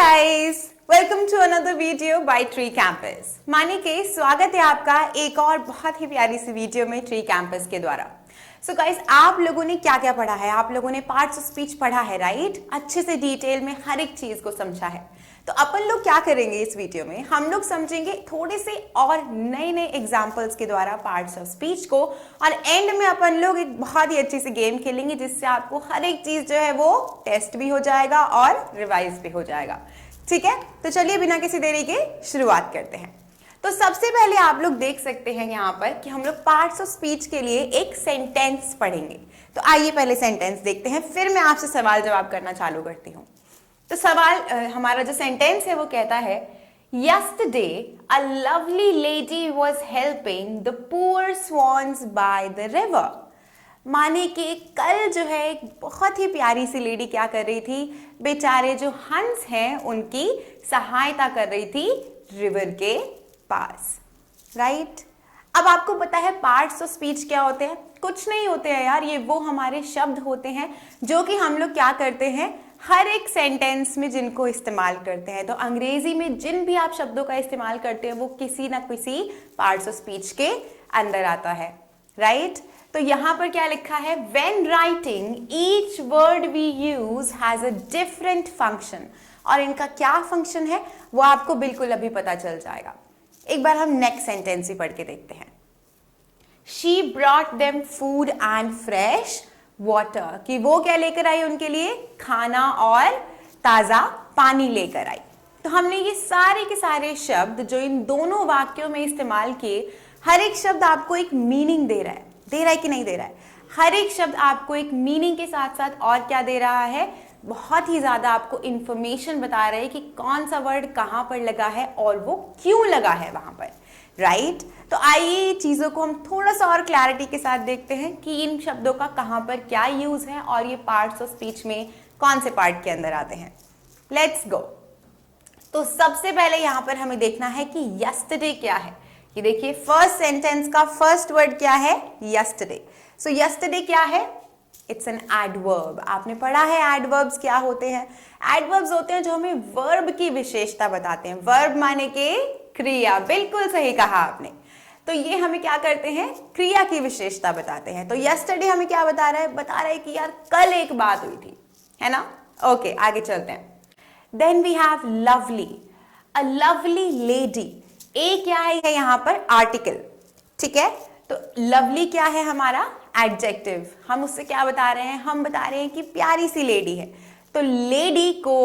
Guys, welcome to another video by tree campus. माने के स्वागत है आपका एक और बहुत ही प्यारी सी वीडियो में ट्री कैंपस के द्वारा। सो गाइस, आप लोगों ने क्या क्या पढ़ा है? आप लोगों ने पार्ट्स ऑफ स्पीच पढ़ा है, राइट? अच्छे से डिटेल में हर एक चीज को समझा है। तो अपन लोग क्या करेंगे इस वीडियो में, हम लोग समझेंगे थोड़े से और नए नए एग्जाम्पल्स के द्वारा पार्ट्स ऑफ स्पीच को, और एंड में अपन लोग एक बहुत ही अच्छी सी गेम खेलेंगे जिससे आपको हर एक चीज जो है वो टेस्ट भी हो जाएगा और रिवाइज भी हो जाएगा। ठीक है, तो चलिए बिना किसी देरी के शुरुआत करते हैं। तो सबसे पहले आप लोग देख सकते हैं यहाँ पर कि हम लोग पार्ट्स ऑफ स्पीच के लिए एक सेंटेंस पढ़ेंगे। तो आइए पहले सेंटेंस देखते हैं, फिर मैं आपसे सवाल जवाब करना चालू करती हूँ। तो सवाल हमारा जो सेंटेंस है वो कहता है, Yesterday a lovely lady was helping the poor swans by the river। माने कि कल जो है एक बहुत ही प्यारी सी लेडी क्या कर रही थी, बेचारे जो हंस हैं उनकी सहायता कर रही थी रिवर के पास, राइट? अब आपको पता है पार्ट्स ऑफ स्पीच क्या होते हैं? कुछ नहीं होते हैं यार, ये वो हमारे शब्द होते हैं जो कि हम लोग क्या करते हैं हर एक सेंटेंस में जिनको इस्तेमाल करते हैं। तो अंग्रेजी में जिन भी आप शब्दों का इस्तेमाल करते हैं वो किसी ना किसी पार्ट्स ऑफ स्पीच के अंदर आता है, राइट? तो यहां पर क्या लिखा है, when writing each word we use has a different function. और इनका क्या फंक्शन है वो आपको बिल्कुल अभी पता चल जाएगा। एक बार हम नेक्स्ट सेंटेंस ही पढ़ के देखते हैं। She brought them food and fresh water, कि वो क्या लेकर आई उनके लिए, खाना और ताजा पानी लेकर आई। तो हमने ये सारे के सारे शब्द जो इन दोनों वाक्यों में इस्तेमाल किए, हर एक शब्द आपको एक मीनिंग दे रहा है कि नहीं दे रहा है? हर एक शब्द आपको एक मीनिंग के साथ साथ और क्या दे रहा है, बहुत ही ज्यादा आपको इंफॉर्मेशन बता रहे हैं कि कौन सा वर्ड कहां पर लगा है और वो क्यों लगा है वहां पर, राइट? तो आइए चीजों को हम थोड़ा सा और क्लैरिटी के साथ देखते हैं कि इन शब्दों का कहां पर क्या यूज है और ये पार्ट्स ऑफ स्पीच में कौन से पार्ट के अंदर आते हैं। Let's go. तो सबसे पहले यहां पर हमें देखना है कि यस्टरडे क्या है। ये देखिए, फर्स्ट सेंटेंस का फर्स्ट वर्ड क्या है, यस्टरडे। सो यस्टरडे क्या है, इट्स एन एडवर्ब। आपने पढ़ा है एडवर्ब्स क्या होते हैं? एडवर्ब्स होते हैं जो हमें वर्ब की विशेषता बताते हैं। वर्ब माने के क्रिया, बिल्कुल सही कहा आपने। तो ये हमें क्या करते हैं, क्रिया की विशेषता बताते हैं। तो यस्टरडे हमें क्या बता रहा है कि यार कल एक बात हुई थी, है ना? ओके, आगे चलते हैं। Then we have lovely, a lovely lady. A क्या है यहाँ पर, आर्टिकल, ठीक है? तो लवली क्या है हमारा, एडजेक्टिव। हम उससे क्या बता रहे हैं, हम बता रहे हैं कि प्यारी सी लेडी है। तो लेडी को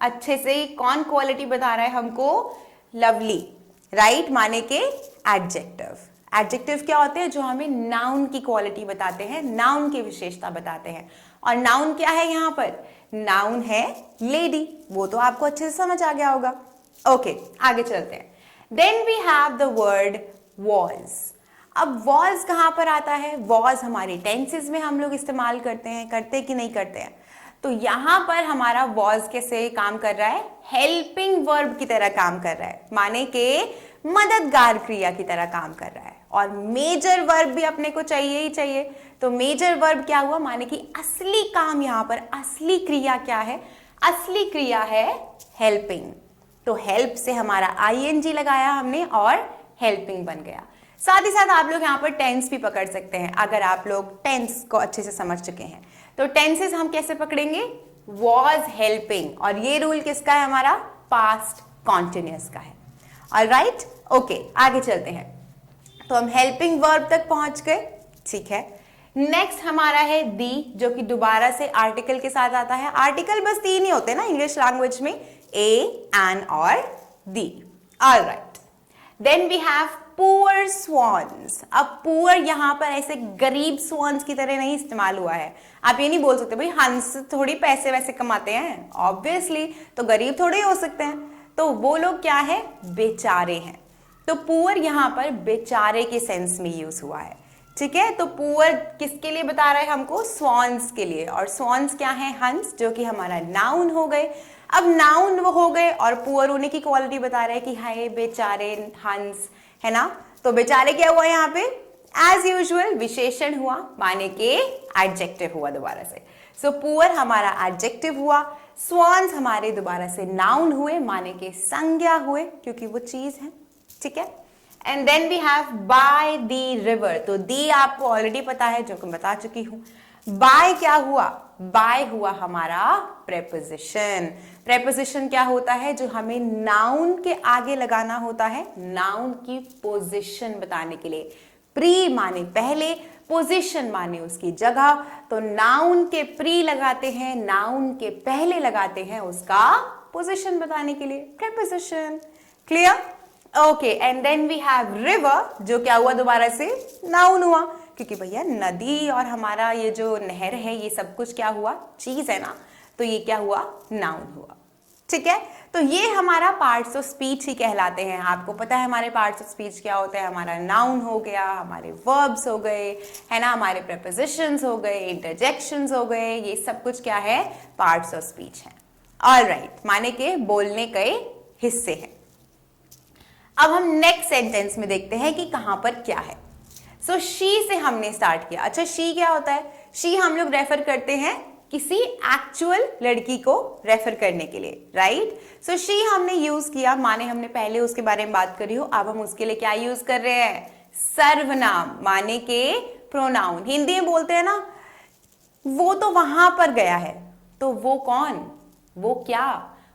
अच्छे से कौन क्वालिटी बता रहा है हमको, लवली, राइट? माने के एडजेक्टिव। एडजेक्टिव क्या होते हैं, जो हमें नाउन की क्वालिटी बताते हैं, नाउन की विशेषता बताते हैं। और नाउन क्या है यहाँ पर, नाउन है लेडी। वो तो आपको अच्छे से समझ आ गया होगा। ओके, आगे चलते हैं। Then we have the word was. अब वॉज कहां पर आता है, वॉज हमारे टेंसेस में हम लोग इस्तेमाल करते कि नहीं करते हैं? तो यहां पर हमारा वॉज कैसे काम कर रहा है, हेल्पिंग वर्ब की तरह काम कर रहा है, माने के मददगार क्रिया की तरह काम कर रहा है। और मेजर वर्ब भी अपने को चाहिए ही चाहिए। तो मेजर वर्ब क्या हुआ, माने कि असली काम, यहां पर असली क्रिया क्या है, असली क्रिया है हेल्पिंग। तो हेल्प से हमारा ING लगाया हमने और हेल्पिंग बन गया। साथ ही साथ आप लोग यहाँ पर टेंस भी पकड़ सकते हैं अगर आप लोग टेंस को अच्छे से समझ चुके हैं। तो टेंसेस हम कैसे पकड़ेंगे, वॉज हेल्पिंग, और ये रूल किसका है हमारा, पास्ट कॉन्टिन्यूअस का है। ऑलराइट, ओके, आगे चलते हैं। तो हम हेल्पिंग वर्ब तक पहुंच गए, ठीक है? नेक्स्ट हमारा है दी, जो कि दोबारा से आर्टिकल के साथ आता है। आर्टिकल बस 3 ही होते हैं ना इंग्लिश लैंग्वेज में, ए, एन और D. Alright, then we have poor swans. अब पुअर यहां पर ऐसे गरीब स्वॉन्स की तरह नहीं इस्तेमाल हुआ है। आप ये नहीं बोल सकते भाई हंस थोड़ी पैसे वैसे कमाते हैं, ऑब्वियसली, तो गरीब थोड़े हो सकते हैं। तो वो लोग क्या है, बेचारे हैं। तो पुअर यहां पर बेचारे के सेंस में यूज हुआ है, ठीक है? तो पुअर किसके लिए बता रहा है हमको, स्वॉन्स के लिए। और स्वॉन्स क्या है, हंस, जो कि हमारा नाउन हो गए। अब नाउन वो हो गए और पुअर होने की क्वालिटी बता रहे हैं कि हाय बेचारे हंस, है ना? तो बेचारे क्या हुआ यहाँ पे, एज यूजुअल विशेषण हुआ, माने के एडजेक्टिव हुआ दोबारा से। सो पुअर हमारा एडजेक्टिव हुआ, स्वॉन्स हमारे दोबारा से नाउन हुए, माने के संज्ञा हुए क्योंकि वो चीज है, ठीक है। And then we have by the river, तो दी आपको ऑलरेडी पता है जो कि मैं बता चुकी हूं। बाय क्या हुआ, बाय हुआ हमारा प्रेपोजिशन। प्रेपोजिशन क्या होता है, जो हमें नाउन के आगे लगाना होता है नाउन की पोजीशन बताने के लिए। प्री माने पहले, पोजीशन माने उसकी जगह, तो नाउन के प्री लगाते हैं, नाउन के पहले लगाते हैं उसका पोजीशन बताने के लिए, preposition. Clear? Okay, and then we have river, जो क्या हुआ दोबारा से नाउन हुआ, क्योंकि भैया नदी और हमारा ये जो नहर है ये सब कुछ क्या हुआ, चीज है ना, तो ये क्या हुआ, नाउन हुआ, ठीक है। तो ये हमारा पार्ट्स ऑफ स्पीच ही कहलाते हैं। आपको पता है हमारे पार्ट्स ऑफ स्पीच क्या होते हैं, हमारा नाउन हो गया, हमारे वर्ब्स हो गए, है ना, हमारे प्रेपोजिशंस हो गए, इंटरजेक्शंस हो गए, ये सब कुछ क्या है, पार्ट्स ऑफ स्पीच है। ऑलराइट, माने के बोलने के हिस्से हैं। अब हम नेक्स्ट सेंटेंस में देखते हैं कि कहां पर क्या है। सो शी से हमने स्टार्ट किया। अच्छा, शी क्या होता है, शी हम लोग रेफर करते हैं किसी एक्चुअल लड़की को रेफर करने के लिए, राइट। सो शी हमने यूज किया, माने हमने पहले उसके बारे में बात करी हो, अब हम उसके लिए क्या यूज कर रहे हैं, सर्वनाम, माने के प्रोनाउन। हिंदी में बोलते हैं ना, वो तो वहां पर गया है, तो वो कौन, वो क्या,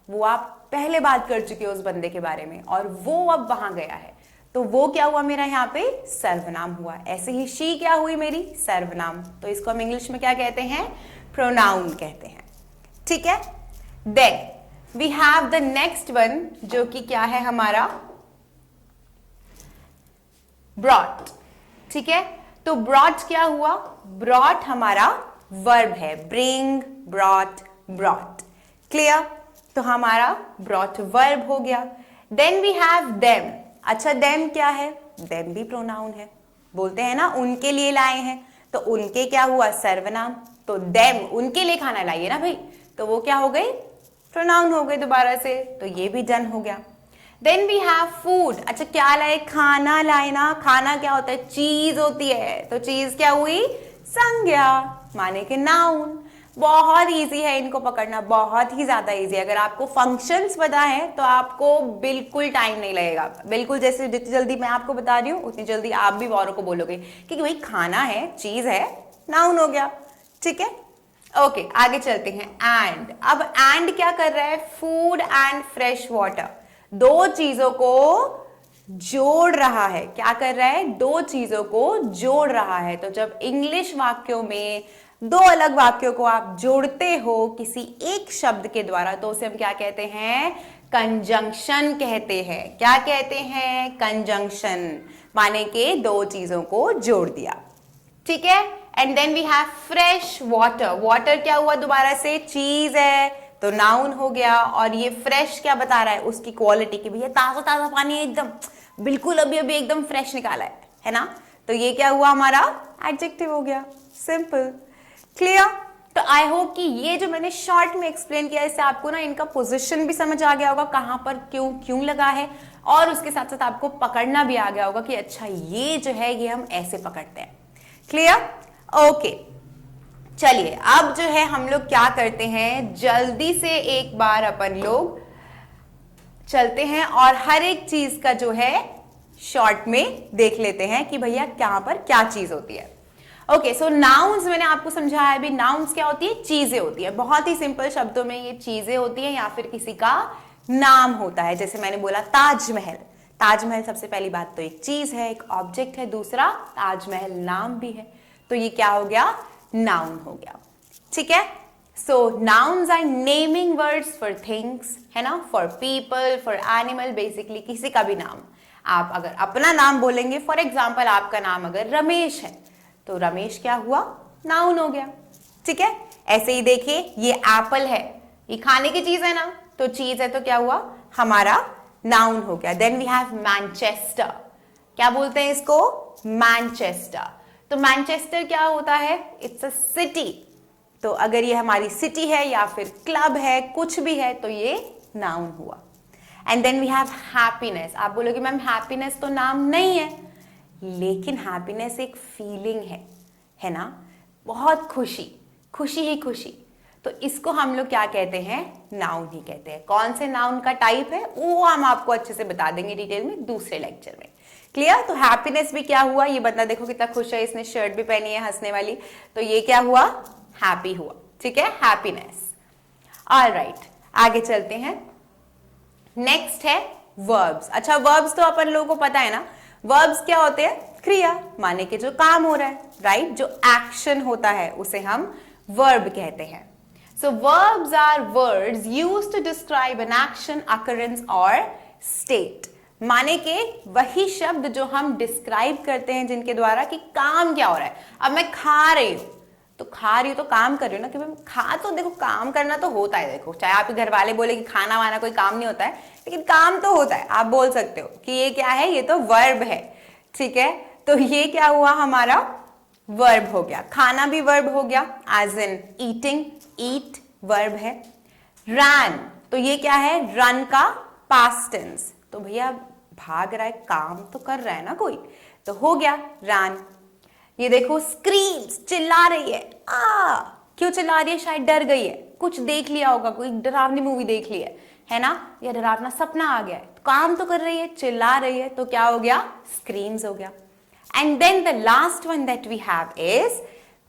वो आप पहले बात कर चुके हो उस बंदे के बारे में, और वो अब वहां गया है, तो वो क्या हुआ मेरा यहाँ पे, सर्वनाम हुआ। ऐसे ही शी क्या हुई मेरी, सर्वनाम, तो इसको हम इंग्लिश में क्या कहते हैं, प्रोनाउन कहते हैं, ठीक है। Then we have the next one, जो कि क्या है हमारा, ब्रॉट, ठीक है। तो ब्रॉट क्या हुआ, ब्रॉट हमारा वर्ब है, ब्रिंग, ब्रॉट, ब्रॉट। क्लियर? तो हमारा ब्रॉट वर्ब हो गया। Then we have them. अच्छा, देम क्या है, देम भी प्रोनाउन है, बोलते हैं ना उनके लिए लाए हैं, तो उनके क्या हुआ, सर्वनाम, तो देम उनके लिए खाना लाइए ना भाई, तो वो क्या हो गई, प्रोनाउन हो गई दोबारा से, तो ये भी डन हो गया। Then we have food. अच्छा, क्या लाए, खाना लाए ना, खाना क्या होता है, चीज होती है, तो चीज क्या हुई, संज्ञा, माने के नाउन। बहुत इजी है इनको पकड़ना, बहुत ही ज्यादा इजी है। अगर आपको फंक्शंस पता है तो आपको बिल्कुल टाइम नहीं लगेगा, बिल्कुल जैसे जितनी जल्दी मैं आपको बता रही हूँ उतनी जल्दी आप भी औरों को बोलोगे, क्योंकि भाई खाना है, चीज है, नाउन हो गया, ठीक है। ओके, आगे चलते हैं। एंड, अब एंड क्या कर रहा है, फूड एंड फ्रेश वाटर, दो चीजों को जोड़ रहा है। क्या कर रहा है, दो चीजों को जोड़ रहा है। तो जब इंग्लिश वाक्यों में दो अलग वाक्यों को आप जोड़ते हो किसी एक शब्द के द्वारा, तो उसे हम क्या कहते हैं, कंजंक्शन कहते हैं। क्या कहते हैं, कंजंक्शन, माने के दो चीजों को जोड़ दिया, ठीक है। And then we have fresh water. Water क्या हुआ दोबारा से, चीज है, तो नाउन हो गया। और ये फ्रेश क्या बता रहा है, उसकी क्वालिटी की, भैया ताजा ताजा पानी एकदम बिल्कुल अभी अभी एकदम फ्रेश निकाला है ना, तो ये क्या हुआ हमारा, एडजेक्टिव हो गया, सिंपल। क्लियर? तो आई होप कि ये जो मैंने शॉर्ट में एक्सप्लेन किया, इससे आपको ना इनका पोजीशन भी समझ आ गया होगा, कहां पर क्यों क्यों लगा है, और उसके साथ साथ आपको पकड़ना भी आ गया होगा कि अच्छा ये जो है ये हम ऐसे पकड़ते हैं। क्लियर? ओके, चलिए अब जो है हम लोग क्या करते हैं, जल्दी से एक बार अपन लोग चलते हैं और हर एक चीज का जो है शॉर्ट में देख लेते हैं कि भैया कहां पर क्या चीज होती है। ओके, सो नाउन्स मैंने आपको समझाया भी, नाउन्स क्या होती है, चीजें होती है। बहुत ही सिंपल शब्दों में ये चीजें होती है या फिर किसी का नाम होता है। जैसे मैंने बोला ताजमहल, ताजमहल सबसे पहली बात तो एक चीज है, एक ऑब्जेक्ट है, दूसरा ताजमहल नाम भी है, तो ये क्या हो गया, नाउन हो गया, ठीक है। So nouns are naming words for things, है ना, for people, for animal, basically किसी का भी नाम। आप अगर अपना नाम बोलेंगे, फॉर एग्जाम्पल आपका नाम अगर रमेश है, तो रमेश क्या हुआ, नाउन हो गया, ठीक है। ऐसे ही देखिए, ये एप्पल है, ये खाने की चीज है ना, तो चीज है तो क्या हुआ, हमारा नाउन हो गया। देन वी हैव मैनचेस्टर, क्या बोलते हैं इसको, मैनचेस्टर। तो मैनचेस्टर क्या होता है, इट्स अ सिटी, तो अगर ये हमारी सिटी है या फिर क्लब है, कुछ भी है, तो ये नाउन हुआ। And then we have happiness. आप बोलोगे मैम हैप्पीनेस तो नाम नहीं है, लेकिन हैप्पीनेस एक फीलिंग है ना, बहुत खुशी, खुशी ही खुशी, तो इसको हम लोग क्या कहते हैं, नाउन ही कहते हैं। कौन से नाउन का टाइप है वो हम आपको अच्छे से बता देंगे डिटेल में दूसरे लेक्चर में। क्लियर? तो हैप्पीनेस भी क्या हुआ, ये बंदा देखो कितना खुश है, इसने शर्ट भी पहनी है हंसने वाली, तो ये क्या हुआ, हैप्पी हुआ। ठीक है, हैप्पीनेस। ऑलराइट, आगे चलते हैं। नेक्स्ट है वर्ब्स। अच्छा, वर्ब्स तो अपन लोगों को पता है ना, वर्ब्स क्या होते हैं, क्रिया, माने कि जो काम हो रहा है, राइट, जो एक्शन होता है उसे हम वर्ब कहते हैं। So verbs are words used to describe an action, occurrence or state. माने के वही शब्द जो हम डिस्क्राइब करते हैं जिनके द्वारा कि काम क्या हो रहा है। अब मैं खा रही हूं, तो खा रही हूं तो काम कर रही हूं ना, कि मैं खा, तो देखो काम करना तो होता है। देखो चाहे आपके घर वाले बोले कि खाना वाना कोई काम नहीं होता है, लेकिन काम तो होता है। आप बोल सकते हो कि ये क्या है, ये तो वर्ब है। ठीक है, तो ये क्या हुआ, हमारा वर्ब हो गया। खाना भी वर्ब हो गया, as in eating, eat verb है। रन, तो ये क्या है, रन का पास्ट टेंस, तो भैया भाग रहा है, काम तो कर रहा है ना कोई, तो हो गया रन। ये देखो स्क्रीम्स, चिल्ला रही है, क्यों चिल्ला रही है, शायद डर गई है, कुछ देख लिया होगा, कोई डरावनी मूवी देख ली है ना, या डरावना सपना आ गया है, काम तो कर रही है, चिल्ला रही है, तो क्या हो गया, स्क्रीम्स हो गया। And then the last one that we have is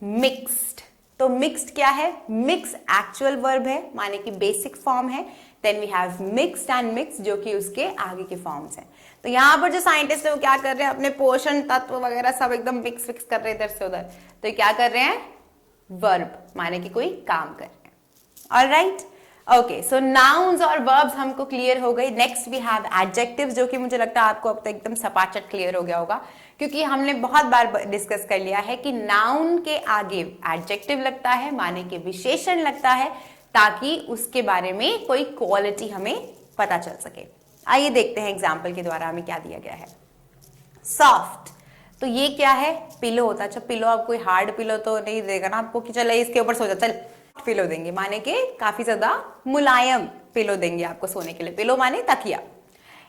mixed. तो मिक्स्ड क्या है, मिक्स एक्चुअल वर्ब है, माने कि बेसिक फॉर्म है। Then we have mixed and mix, जो कि उसके आगे के फॉर्म्स हैं। तो यहाँ पर जो साइंटिस्ट है वो क्या कर रहे हैं, अपने पोषण तत्व वगैरह सब एकदम मिक्स फिक्स कर रहे हैं इधर से उधर, तो ये क्या कर रहे हैं, वर्ब, माने कि कोई काम कर रहे हैं। ऑलराइट, ओके, सो नाउन्स और वर्ब्स हमको क्लियर हो गई। नेक्स्ट वी हैव एडजेक्टिव्स, जो कि मुझे लगता है आपको अब तक एकदम सपाचट क्लियर हो गया होगा, क्योंकि हमने बहुत बार डिस्कस कर लिया है कि नाउन के आगे एडजेक्टिव लगता है, माने कि विशेषण लगता है, ताकि उसके बारे में कोई क्वालिटी हमें पता चल सके। आइए देखते हैं एग्जाम्पल के द्वारा हमें क्या दिया गया है। सॉफ्ट, तो ये क्या है, पिलो होता है। अच्छा, पिलो, अब कोई हार्ड पिलो तो नहीं देगा ना आपको कि चल इसके ऊपर सो जा, चल पिलो देंगे, माने कि काफी ज्यादा मुलायम पिलो देंगे आपको सोने के लिए। पिलो माने तकिया।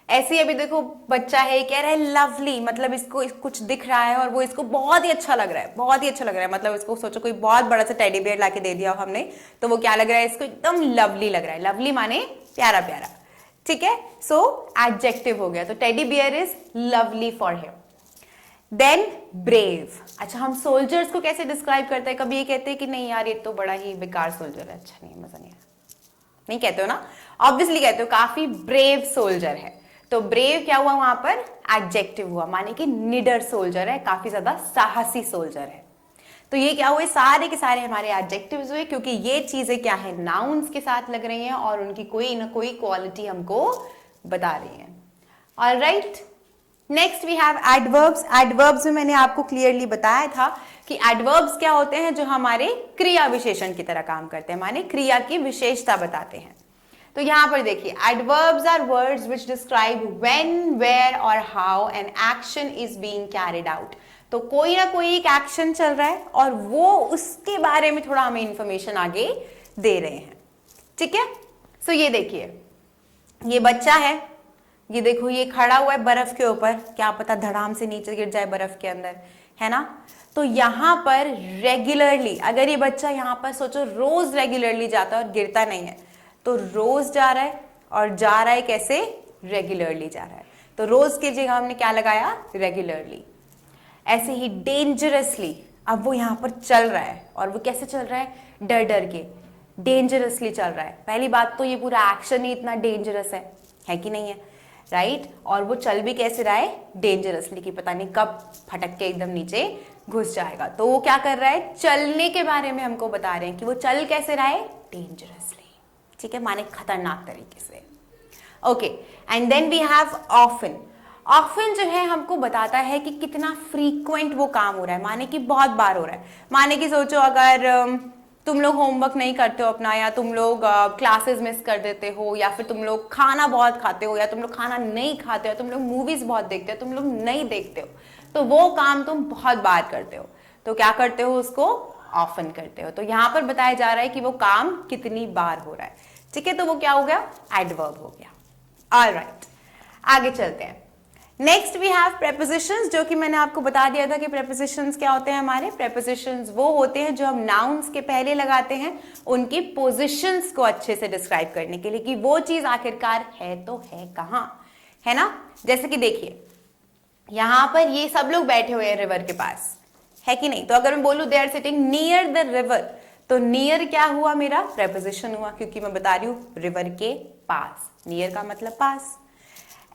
ऐसे अभी देखो बच्चा है, कह रहा है लवली, मतलब इसको कुछ दिख रहा है और वो इसको बहुत ही अच्छा लग रहा है, बहुत ही अच्छा लग रहा है, मतलब इसको सोचो कोई बहुत बड़ा सा टेडी बियर लाके दे दिया हमने, तो वो क्या लग रहा है, इसको एकदम लवली लग रहा है। लवली माने प्यारा प्यारा। ठीक है, सो एडजेक्टिव हो गया, तो teddy bear is lovely for him. Then brave. अच्छा, हम सोल्जर्स को कैसे डिस्क्राइब करते हैं, कभी ये कहते हैं कि नहीं यार ये तो बड़ा ही बेकार सोल्जर है, अच्छा नहीं, मजा नहीं आया, नहीं कहते हो ना, ऑब्वियसली कहते हो काफी ब्रेव सोल्जर है। तो ब्रेव क्या हुआ, वहां पर एडजेक्टिव हुआ, माने कि निडर सोल्जर है, काफी ज्यादा साहसी सोल्जर है। तो ये क्या हुए, सारे के सारे हमारे एडजेक्टिव्स हुए, क्योंकि ये चीजें क्या है, नाउन्स के साथ लग रही हैं और उनकी कोई ना कोई क्वालिटी हमको बता रही है। Alright, next we have adverbs. Adverbs में मैंने आपको क्लियरली बताया था कि एडवर्ब्स क्या होते हैं, जो हमारे क्रिया विशेषण की तरह काम करते हैं, माने क्रिया की विशेषता बताते हैं। तो यहां पर देखिए, adverbs are words which describe when, where और how an action is being carried out. तो कोई ना कोई एक एक्शन चल रहा है और वो उसके बारे में थोड़ा हमें इंफॉर्मेशन आगे दे रहे हैं। ठीक है, सो ये देखिए, ये बच्चा है, ये देखो ये खड़ा हुआ है बर्फ के ऊपर, क्या पता धड़ाम से नीचे गिर जाए बर्फ के अंदर, है ना। तो यहां पर रेगुलरली, अगर ये बच्चा यहां पर सोचो रोज रेगुलरली जाता है और गिरता नहीं है, तो रोज जा रहा है और जा रहा है कैसे, रेगुलरली जा रहा है, तो रोज की जगह हमने क्या लगाया, रेगुलरली। ऐसे ही डेंजरसली, अब वो यहां पर चल रहा है और वो कैसे चल रहा है, डर डर के, डेंजरसली चल रहा है। पहली बात तो ये पूरा एक्शन ही इतना डेंजरस है कि नहीं है, राइट। और वो चल भी कैसे रहा है, डेंजरसली, कि पता नहीं कब फटक के एकदम नीचे घुस जाएगा। तो वो क्या कर रहा है, चलने के बारे में हमको बता रहे हैं कि वो चल कैसे रहा है, डेंजरसली। ठीक है, माने खतरनाक तरीके से। Okay, and then we have often. Often जो है हमको बताता है कि कितना फ्रीक्वेंट वो काम हो रहा है, माने कि बहुत बार हो रहा है। माने कि सोचो अगर तुम लोग होमवर्क नहीं करते हो अपना, या तुम लोग क्लासेस मिस कर देते हो, या फिर तुम लोग खाना बहुत खाते हो, या तुम लोग खाना नहीं खाते हो, तुम लोग मूवीज बहुत देखते हो, तुम लोग नहीं देखते हो, तो वो काम तुम बहुत बार करते हो, तो क्या करते हो, उसको ऑफन करते हो। तो यहां पर बताया जा रहा है कि वो काम कितनी बार हो रहा है। ठीक है, तो वो क्या हो गया, एडवर्ब हो गया। ऑलराइट, आगे चलते हैं। नेक्स्ट वी हैव प्रेपोजिशंस, जो कि मैंने आपको बता दिया था कि प्रेपोजिशंस क्या होते हैं हमारे। प्रेपोजिशंस वो होते हैं जो हम नाउन्स के पहले लगाते हैं उनकी पोजिशंस को अच्छे से डिस्क्राइब करने के लिए कि वो चीज आखिरकार है तो है कहाँ, है ना। जैसे कि देखिए यहां पर ये सब लोग बैठे हुए हैं रिवर के पास, है कि नहीं। तो अगर मैं बोलूं they are sitting near the river, तो नियर क्या हुआ, मेरा प्रेपोजिशन हुआ, क्योंकि मैं बता रही हूं रिवर के पास। नियर का मतलब पास।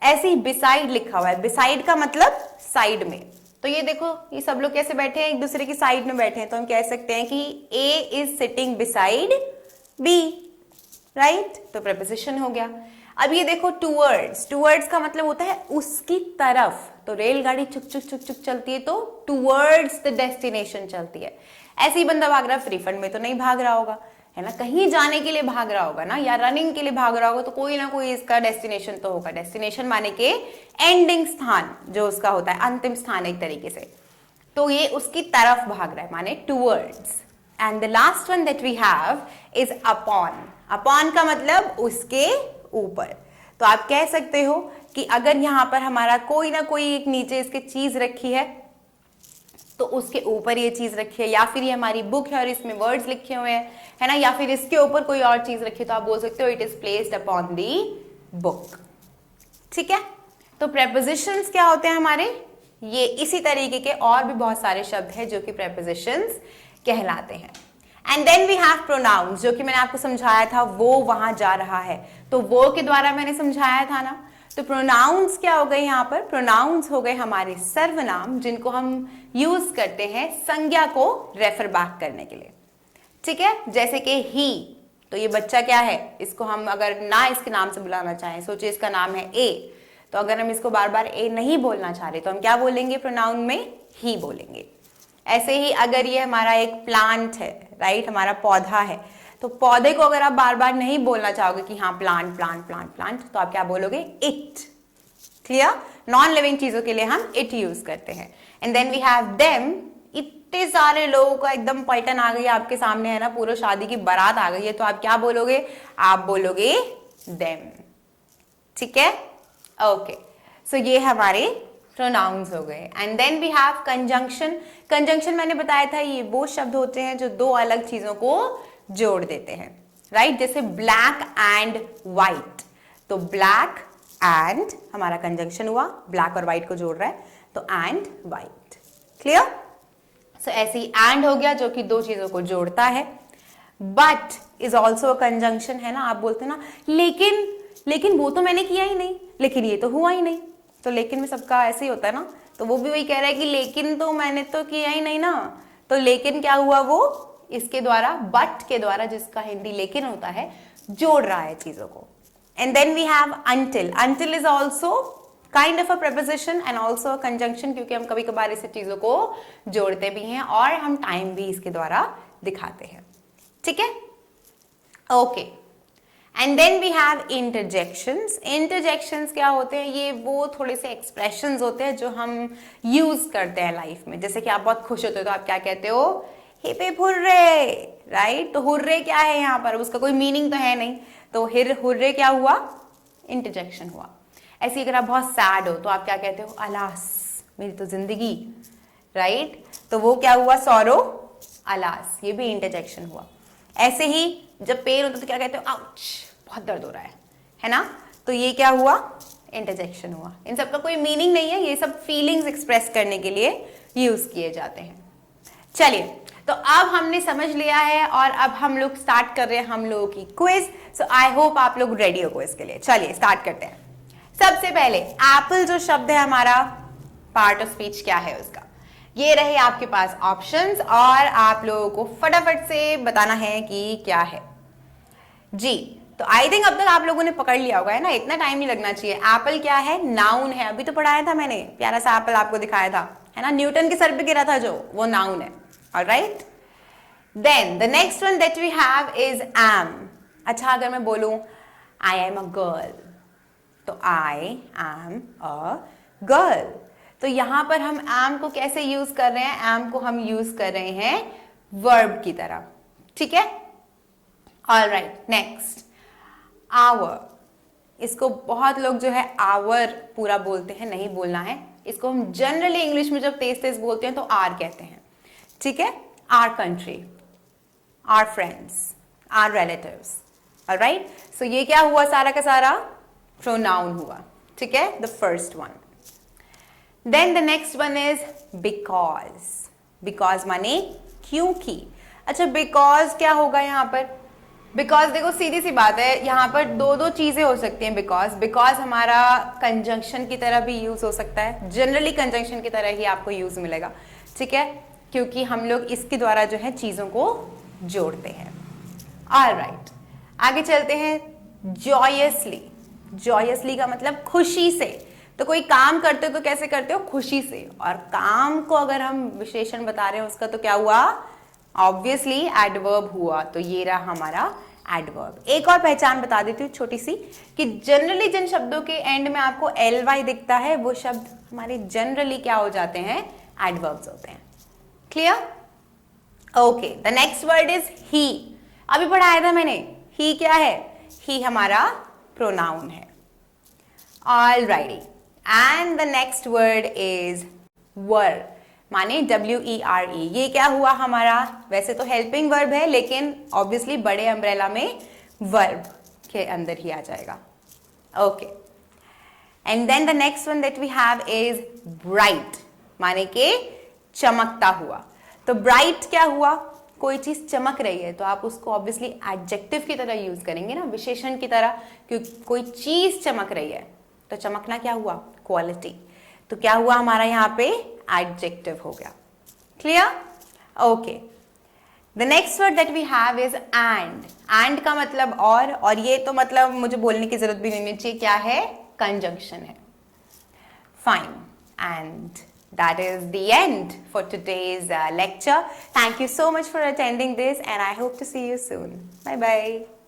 ऐसे ही बिसाइड लिखा हुआ है, बिसाइड का मतलब साइड में। तो ये देखो ये सब लोग कैसे बैठे हैं, एक दूसरे की साइड में बैठे हैं, तो हम कह सकते हैं कि A is sitting beside B, right. तो प्रेपोजिशन हो गया। अब ये देखो टूवर्ड्स, टूवर्ड्स का मतलब होता है उसकी तरफ। तो रेलगाड़ी चुक चुक चुक चुक चलती है तो टूवर्ड्स द डेस्टिनेशन चलती है। ऐसे ही बंदा भाग रहा है, रिफंड में तो नहीं भाग रहा होगा, है ना, कहीं जाने के लिए भाग रहा होगा ना, या रनिंग के लिए भाग रहा होगा, तो कोई ना कोई इसका डेस्टिनेशन तो होगा। डेस्टिनेशन माने के एंडिंग स्थान जो उसका होता है, अंतिम स्थान एक तरीके से। तो ये उसकी तरफ भाग रहा है, माने towards. And the last one that we have is upon. Upon का मतलब उसके ऊपर। तो आप कह सकते हो कि अगर यहां पर हमारा कोई ना कोई एक नीचे इसके चीज रखी है तो उसके ऊपर ये चीज रखी है, या फिर ये हमारी बुक है और इसमें वर्ड्स लिखे हुए हैं, है ना, या फिर इसके ऊपर कोई और चीज रखी है, तो आप बोल सकते हो it is placed upon the book. ठीक है। तो प्रेपोजिशंस क्या होते हैं हमारे, ये इसी तरीके के और भी बहुत सारे शब्द हैं जो कि प्रेपोजिशंस कहलाते हैं। And then we have pronouns, जो कि मैंने आपको समझाया था वो वहां जा रहा है, तो वो के द्वारा मैंने समझाया था ना। तो प्रोनाउंस क्या हो गए यहाँ पर, प्रोनाउंस हो गए हमारे सर्वनाम जिनको हम यूज करते हैं संज्ञा को रेफर बैक करने के लिए। ठीक है। जैसे कि ही, तो ये बच्चा क्या है, इसको हम अगर ना इसके नाम से बुलाना चाहें, सोचिए इसका नाम है ए, तो अगर हम इसको बार बार ए नहीं बोलना चाह रहे तो हम क्या बोलेंगे, प्रोनाउन में ही बोलेंगे। ऐसे ही अगर ये हमारा एक प्लांट है, राइट, हमारा पौधा है, तो पौधे को अगर आप बार बार नहीं बोलना चाहोगे कि हाँ प्लांट प्लांट प्लांट प्लांट, तो आप क्या बोलोगे, इट। क्लियर। नॉन लिविंग चीजों के लिए हम इट यूज करते हैं। And then we have them, इतने सारे लोगों का एकदम पलटन आ गई आपके सामने, है ना, पूरा शादी की बारात आ गई है, तो आप क्या बोलोगे, आप बोलोगे देम। ठीक है। ओके, सो ये हमारे प्रोनाउंस हो गए। And then we have conjunction. Conjunction मैंने बताया था ये वो शब्द होते हैं जो दो अलग चीजों को जोड़ देते हैं, राइट। जैसे ब्लैक एंड व्हाइट, तो ब्लैक एंड हमारा कंजंक्शन हुआ, ब्लैक और व्हाइट को जोड़ रहा है, तो एंड व्हाइट। क्लियर। सो ऐसे ही एंड हो गया जो कि दो चीजों को जोड़ता है। बट इज ऑल्सो कंजंक्शन, है ना। आप बोलते हैं ना लेकिन वो तो मैंने किया ही नहीं, लेकिन ये तो हुआ ही नहीं, तो लेकिन में सबका ऐसे ही होता है ना। तो वो भी वही कह रहा है कि लेकिन तो मैंने तो किया ही नहीं ना, तो लेकिन क्या हुआ, वो इसके द्वारा, बट के द्वारा, जिसका हिंदी लेकिन होता है, जोड़ रहा है चीजों को। And then we have until. Until is also kind of a preposition and also a conjunction, क्योंकि हम कभी कभार इसे चीजों को जोड़ते भी हैं और हम टाइम भी इसके द्वारा दिखाते हैं। ठीक है। Okay. And then we have interjections. Interjections क्या होते हैं, ये वो थोड़े से एक्सप्रेशंस होते हैं जो हम यूज करते हैं लाइफ में। जैसे कि आप बहुत खुश होते हो तो आप क्या कहते हो, हिप हिप हुर्रे, राइट। तो हुर्रे क्या है यहाँ पर, उसका कोई मीनिंग तो है नहीं, तो हुर्रे क्या हुआ, इंटरजेक्शन हुआ। ऐसे अगर आप बहुत सैड हो तो आप क्या कहते हो, अलास मेरी तो जिंदगी, राइट। तो वो क्या हुआ, सॉरो, अलास, ये भी इंटरजेक्शन हुआ। ऐसे ही जब पेन होता तो क्या कहते हो, आउच बहुत दर्द हो रहा है ना, तो ये क्या हुआ, इंटरजेक्शन हुआ। इन सब का कोई मीनिंग नहीं है, ये सब फीलिंग्स एक्सप्रेस करने के लिए यूज किए जाते हैं। चलिए, तो अब हमने समझ लिया है और अब हम लोग स्टार्ट कर रहे हैं हम लोगों की क्विज। सो आई होप आप लोग रेडी हो क्विज के लिए। चलिए स्टार्ट करते हैं। सबसे पहले एप्पल जो शब्द है हमारा, पार्ट ऑफ स्पीच क्या है उसका, ये रहे आपके पास ऑप्शंस और आप लोगों को फटाफट से बताना है कि क्या है जी। तो आई थिंक अब तक आप लोगों ने पकड़ लिया होगा, है ना, इतना टाइम नहीं लगना चाहिए। एप्पल क्या है, नाउन है, अभी तो पढ़ाया था मैंने, प्यारा सा एप्पल आपको दिखाया था, है ना, न्यूटन के सर पे गिरा था जो, वो नाउन है। Alright. Then the next one that we have is am. अच्छा, अगर मैं बोलूं आई एम अ गर्ल, तो आई एम अ गर्ल, तो यहां पर हम एम को कैसे यूज कर रहे हैं, एम को हम यूज कर रहे हैं वर्ब की तरह। ठीक है। Alright, next our. इसको बहुत लोग जो है आवर पूरा बोलते हैं, नहीं बोलना है इसको। हम जनरली इंग्लिश में जब तेज तेज बोलते हैं तो आर कहते हैं, ठीक है। Our country, our friends, our relatives, alright. So ये क्या हुआ सारा का सारा? प्रोनाउन हुआ, ठीक है, the first one. Then the next one is because. Because माने क्योंकि। अच्छा, बिकॉज क्या होगा यहाँ पर? बिकॉज देखो सीधी सी बात है, यहाँ पर दो चीजें हो सकती हैं। बिकॉज हमारा कंजंक्शन की तरह भी यूज हो सकता है, जनरली कंजंक्शन की तरह ही आपको यूज मिलेगा, ठीक है, क्योंकि हम लोग इसके द्वारा जो है चीजों को जोड़ते हैं। ऑलराइट, आगे चलते हैं। जॉयसली। जॉयसली का मतलब खुशी से। तो कोई काम करते हो तो कैसे करते हो? खुशी से। और काम को अगर हम विशेषण बता रहे हैं उसका तो क्या हुआ? ऑब्वियसली एडवर्ब हुआ। तो ये रहा हमारा एडवर्ब। एक और पहचान बता देती हूँ छोटी सी, कि जनरली जिन शब्दों के एंड में आपको ly दिखता है वो शब्द हमारे जनरली क्या हो जाते हैं? एडवर्ब्स होते हैं। Clear? Okay, the next word is he. अभी पढ़ाया था मैंने, ही क्या है? ही हमारा प्रोनाउन है। Alrighty, and the next word is were, माने WERE। ये क्या हुआ हमारा? वैसे तो हेल्पिंग वर्ब है, लेकिन ऑब्वियसली बड़े अम्ब्रेला में वर्ब के अंदर ही आ जाएगा। Okay, and then the next one that we have is bright, माने के चमकता हुआ। तो ब्राइट क्या हुआ? कोई चीज चमक रही है तो आप उसको ऑब्वियसली एडजेक्टिव की तरह यूज करेंगे ना, विशेषण की तरह, क्योंकि कोई चीज चमक रही है तो चमकना क्या हुआ? क्वालिटी। तो क्या हुआ हमारा यहाँ पे? एडजेक्टिव हो गया। Clear? Okay, the next word that we have is and. And का मतलब और ये तो मतलब मुझे बोलने की जरूरत भी नहीं चाहिए, क्या है? कंजंक्शन है। Fine, and that is the end for today's lecture. Thank you so much for attending this and I hope to see you soon. Bye bye.